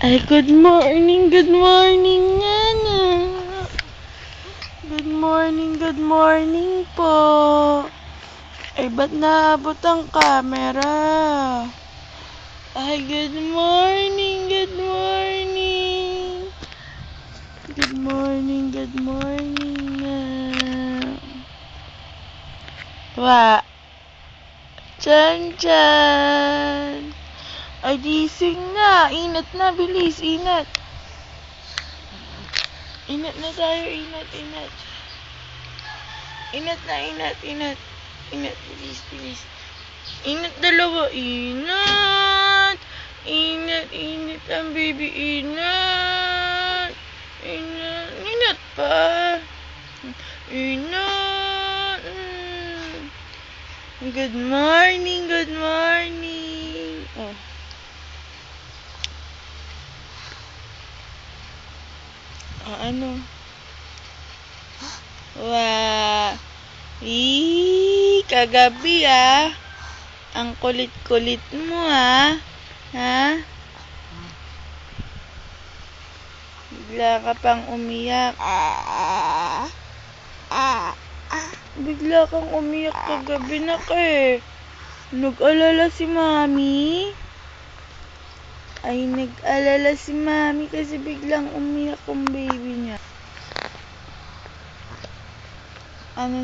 Ay, good morning, anak. Good morning po. Ay, ba't naabot ang camera? Ay, good morning. Good morning na. Wa. Chan. Ay, gising na. Inat na, bilis, inat. Inat na tayo, inat. Inat, bilis. Inat dalawa, inat. Inat ang baby, inat. Inat pa. Inat. Good morning. Oh. Ano? Wow. Kagabi ang kulit-kulit mo ha? Bigla ka pang umiyak. Bigla kang umiyak kagabi na Nag-alala si Mami? Ay, nag-alala si Mami kasi biglang umiyak ang baby niya. Ano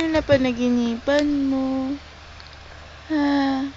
na panaginipan mo? Ha?